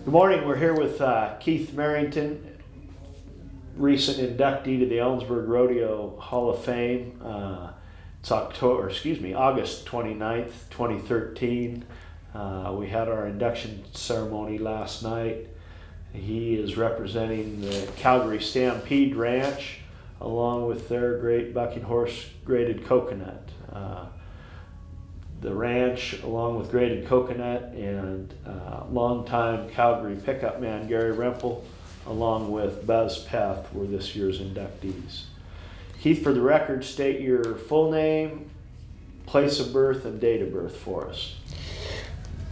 Good morning. We're here with Keith Marington, recent inductee to the Ellensburg Rodeo Hall of Fame. It's August 29th, 2013. We had our induction ceremony last night. He is representing the Calgary Stampede Ranch along with their great bucking horse, Graded Coconut. The ranch, along with Graded Coconut, and longtime Calgary pickup man Gary Rempel, along with Buzz Peth, were this year's inductees. Keith, for the record, state your full name, place of birth, and date of birth for us.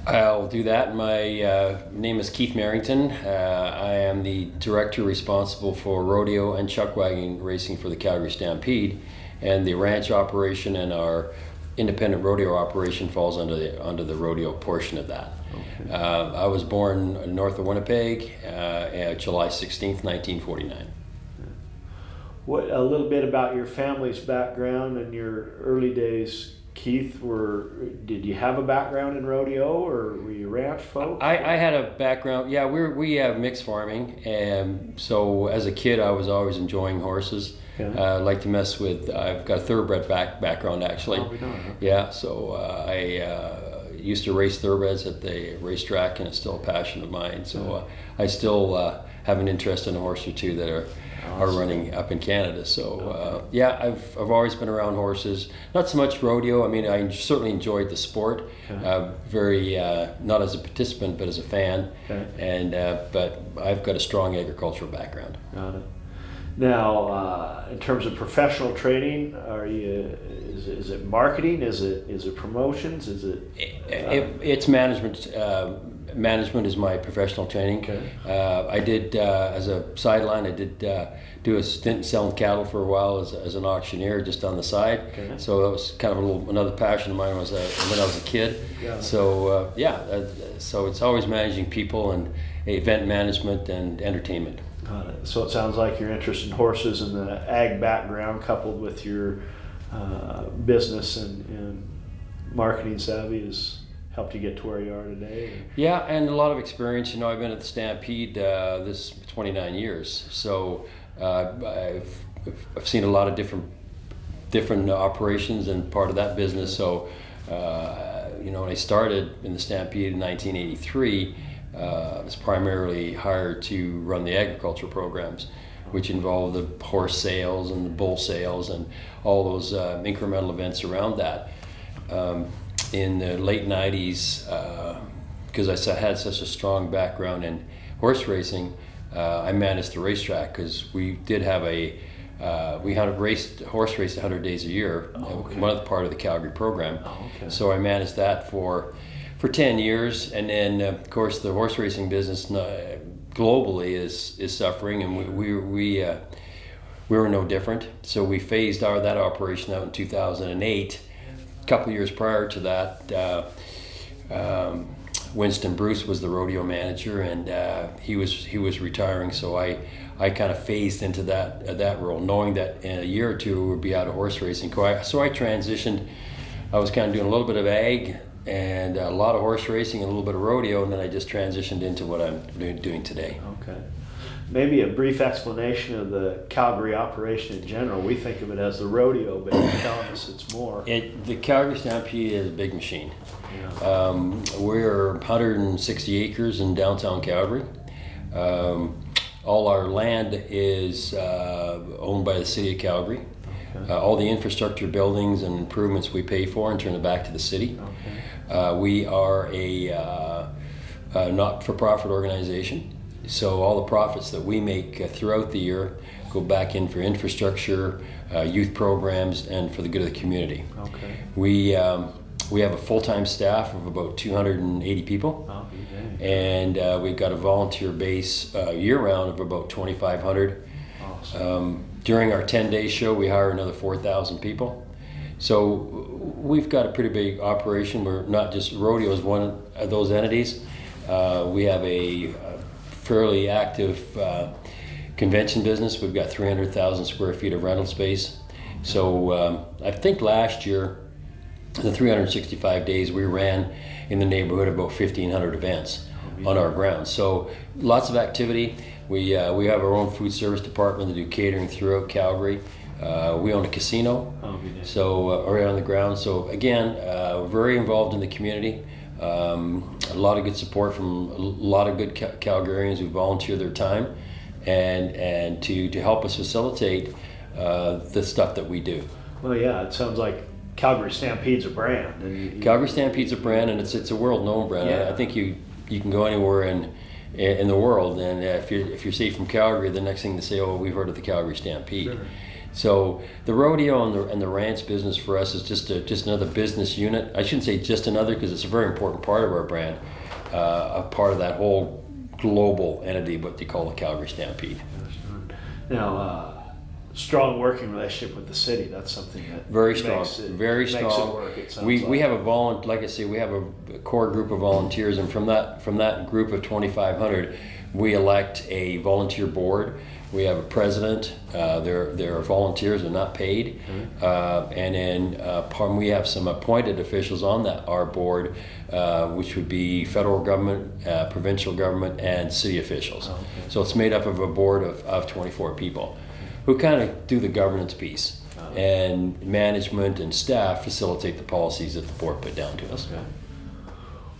I'll do that. My name is Keith Marington. I am the director responsible for rodeo and chuckwagon racing for the Calgary Stampede, and the ranch operation and our independent rodeo operation falls under the rodeo portion of that. Okay. I was born north of Winnipeg, July 16th, 1949. What a little bit about your family's background and your early days, Keith. Did you have a background in rodeo, or were you ranch folk? I had a background. Yeah, we have mixed farming, and so as a kid, I was always enjoying horses. Okay. I like to mess with. I've got a thoroughbred background actually. Oh, we don't, huh? Yeah, so I used to race thoroughbreds at the racetrack, and it's still a passion of mine. So I still have an interest in a horse or two that are running up in Canada. So yeah, I've always been around horses. Not so much rodeo. I mean, I certainly enjoyed the sport. Okay. Very not as a participant, but as a fan. Okay. And but I've got a strong agricultural background. Got it. Now, in terms of professional training, is it marketing? Is it promotions? Is it? It's management. Management is my professional training. Okay. I did, as a sideline, I did do a stint selling cattle for a while as an auctioneer just on the side. Okay. So that was kind of another passion of mine when I was a kid. Yeah. So so it's always managing people and event management and entertainment. Got it. So it sounds like your interest in horses and the ag background, coupled with your business and marketing savvy, has helped you get to where you are today. Yeah, and a lot of experience. You know, I've been at the Stampede this 29 years, so I've seen a lot of different operations and part of that business. So you know, when I started in the Stampede in 1983. I was primarily hired to run the agriculture programs, which involved the horse sales and the bull sales and all those incremental events around that. In the late 90s, because I had such a strong background in horse racing, I managed the racetrack because we did have horse raced 100 days a year, one of the part of the Calgary program. Oh, okay. So I managed that for 10 years, and then of course the horse racing business globally is suffering, and we were no different. So we phased that operation out in 2008. A couple of years prior to that, Winston Bruce was the rodeo manager, and he was retiring. So I kind of phased into that role, knowing that in a year or two we would be out of horse racing. So I transitioned. I was kind of doing a little bit of ag and a lot of horse racing and a little bit of rodeo, and then I just transitioned into what I'm doing today. Okay. Maybe a brief explanation of the Calgary operation in general. We think of it as the rodeo, but you're telling us it's more. The Calgary Stampede is a big machine. Yeah. We're 160 acres in downtown Calgary. All our land is owned by the city of Calgary. Okay. All the infrastructure, buildings, and improvements we pay for and turn it back to the city. Okay. We are a not-for-profit organization, so all the profits that we make throughout the year go back in for infrastructure, youth programs, and for the good of the community. Okay. We have a full-time staff of about 280 people, and we've got a volunteer base year-round of about 2,500. Awesome. During our 10-day show, we hire another 4,000 people. So we've got a pretty big operation. We're not just rodeo is one of those entities. We have a fairly active convention business. We've got 300,000 square feet of rental space. So I think last year, the 365 days, we ran in the neighborhood of about 1,500 events. on our grounds. So lots of activity. We have our own food service department that do catering throughout Calgary. We own a casino, so right on the ground. So again, very involved in the community. A lot of good support from a lot of good Calgarians who volunteer their time and to help us facilitate the stuff that we do. Well, yeah, it sounds like Calgary Stampede's a brand. And Calgary Stampede's a brand, and it's a world-known brand. Yeah. I think you can go anywhere in the world, and if you're say from Calgary, the next thing to say, oh, we've heard of the Calgary Stampede. Sure. So the rodeo and the ranch business for us is just another business unit. I shouldn't say just another, because it's a very important part of our brand, a part of that whole global entity, what they call the Calgary Stampede. Now, strong working relationship with the city. That's something that very strong, makes it work, it sounds we have like I say, we have a core group of volunteers, and from that group of 2,500, we elect a volunteer board. We have a president. They're volunteers. They're not paid, and then we have some appointed officials on our board, which would be federal government, provincial government, and city officials. Oh, okay. So it's made up of a board of 24 people, who kind of do the governance piece, and management and staff facilitate the policies that the board put down to us. Okay.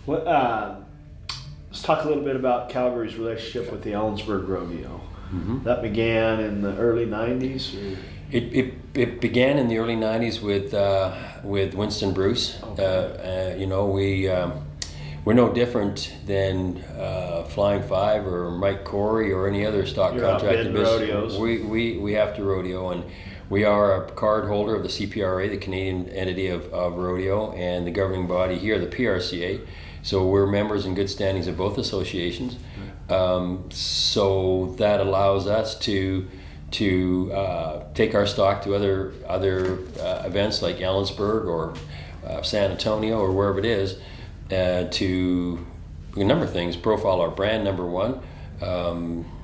What? Let's talk a little bit about Calgary's relationship with the Ellensburg Rodeo. Mm-hmm. That began in the early '90s. It began in the early '90s with Winston Bruce. Okay. We're no different than Flying Five or Mike Corey or any other stock contractor business. Rodeos. We have to rodeo, and we are a card holder of the CPRA, the Canadian entity of rodeo, and the governing body here, the PRCA. So we're members in good standings of both associations. So that allows us to take our stock to other events like Ellensburg or San Antonio or wherever it is. To a number of things: profile our brand, number one,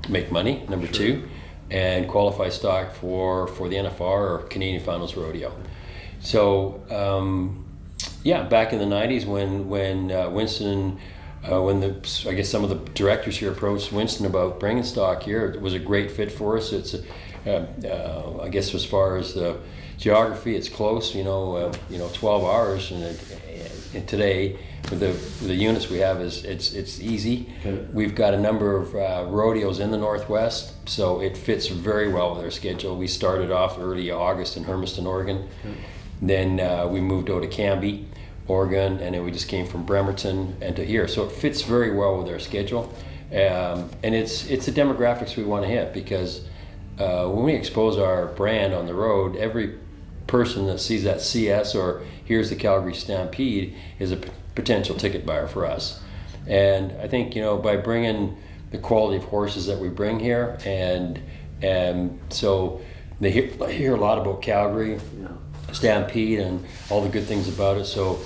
make money, number Sure. two, and qualify stock for the NFR or Canadian Finals Rodeo. So back in the '90s when Winston, I guess some of the directors here approached Winston about bringing stock here, it was a great fit for us. It's I guess as far as the geography, it's close. 12 hours, and today. With the units we have, it's easy. Okay. We've got a number of rodeos in the Northwest, so it fits very well with our schedule. We started off early August in Hermiston, Oregon. Okay. Then we moved over to Canby, Oregon, and then we just came from Bremerton and to here. So it fits very well with our schedule, and it's the demographics we want to hit, because when we expose our brand on the road, every person that sees that CS or hears the Calgary Stampede is a potential ticket buyer for us. And I think by bringing the quality of horses that we bring here, and so they hear a lot about Calgary Stampede and all the good things about it. So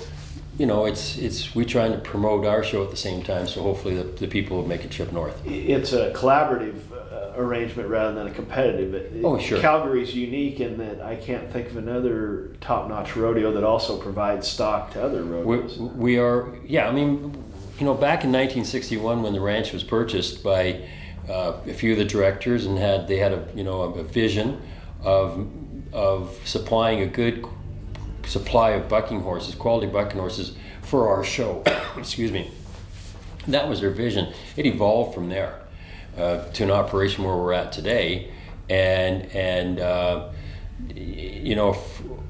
it's we trying to promote our show at the same time. So hopefully the people will make a trip north. It's a collaborative arrangement rather than a competitive. Oh, sure. Calgary's unique in that I can't think of another top-notch rodeo that also provides stock to other rodeos. We are, yeah. I mean, back in 1961 when the ranch was purchased by a few of the directors, and they had a vision of supplying a good supply of bucking horses, quality bucking horses for our show. Excuse me. That was their vision. It evolved from there. To an operation where we're at today, and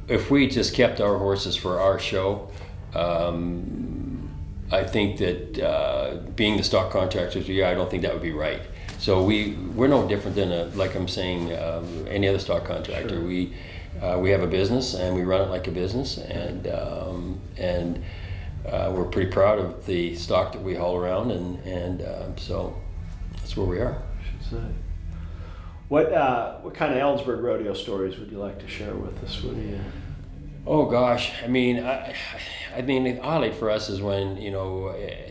if we just kept our horses for our show, I think that being the stock contractors we are, I don't think that would be right. So we're no different than like I'm saying any other stock contractor. Sure. We have a business and we run it like a business, and we're pretty proud of the stock that we haul around, and so. That's where we are. I should say. What kind of Ellensburg rodeo stories would you like to share with us? Oh gosh, I mean, the highlight for us is when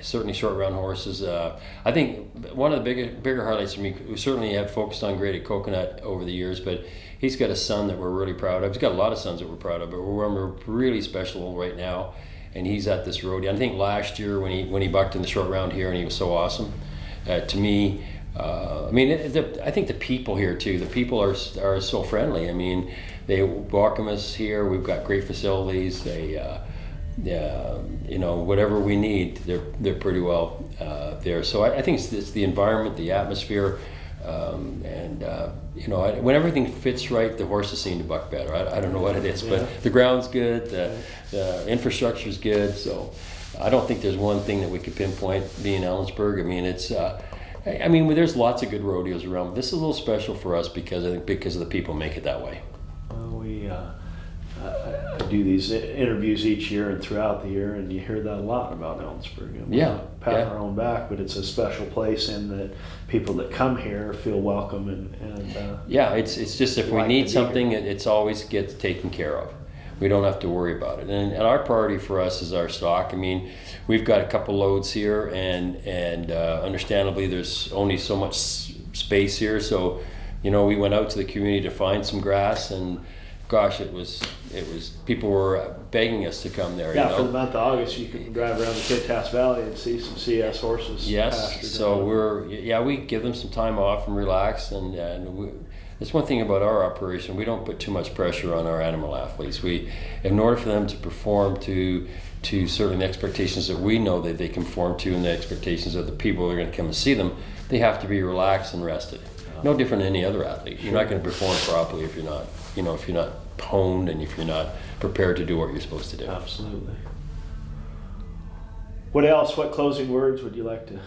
certainly short round horses. I think one of the bigger highlights for me. We certainly have focused on Graded Coconut over the years, but he's got a son that we're really proud of. He's got a lot of sons that we're proud of, but one we're really special right now. and he's at this rodeo. I think last year when he bucked in the short round here, and he was so awesome. To me, I mean, I think the people here too. The people are so friendly. I mean, they welcome us here. We've got great facilities. They, you know, whatever we need, they're pretty well there. So I think it's the environment, the atmosphere, and you know, when everything fits right, the horses seem to buck better. I don't know what it is, but the ground's good, the infrastructure's good. So I don't think there's one thing that we could pinpoint being Ellensburg. I mean, it's. I mean, there's lots of good rodeos around. But this is a little special for us because I think because of the people make it that way. Well, I do these interviews each year and throughout the year, and you hear that a lot about Ellensburg. And we're not patting our own back, but it's a special place in that people that come here feel welcome and yeah, it's just if we like need to be something, here. it's always gets taken care of. We don't have to worry about it. And our priority for us is our stock. I mean, we've got a couple loads here, and understandably, there's only so much space here. So, you know, we went out to the community to find some grass, and gosh, it was people were begging us to come there. Yeah, you know? for the month of August, you can drive around the Kittitas Valley and see some CS horses. Yes, pastured so down. we give them some time off and relax, and that's one thing about our operation. We don't put too much pressure on our animal athletes. In order for them to perform to certain expectations that we know that they conform to, and the expectations of the people that are going to come and see them, they have to be relaxed and rested. No different than any other athlete. You're not going to perform properly if you're not, you know, if you're not honed and if you're not prepared to do what you're supposed to do. Absolutely. What else? What closing words would you like to?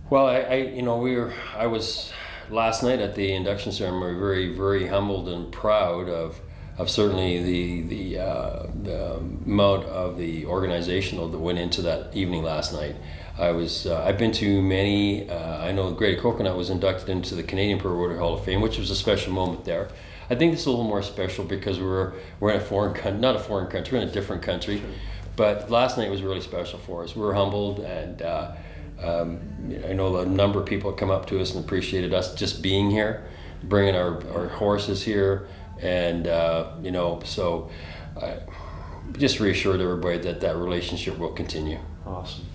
Well, I was last night at the induction ceremony very, very humbled and proud of certainly the amount of the organizational that went into that evening last night. I've been to many. I know Great Coconut was inducted into the Canadian Pro Rodeo Hall of Fame, which was a special moment there. I think this is a little more special because we're in a foreign country, not a foreign country, we're in a different country. Sure. But last night was really special for us. We were humbled, and I know a number of people come up to us and appreciated us just being here, bringing our horses here, and you know, so I just reassured everybody that relationship will continue. Awesome.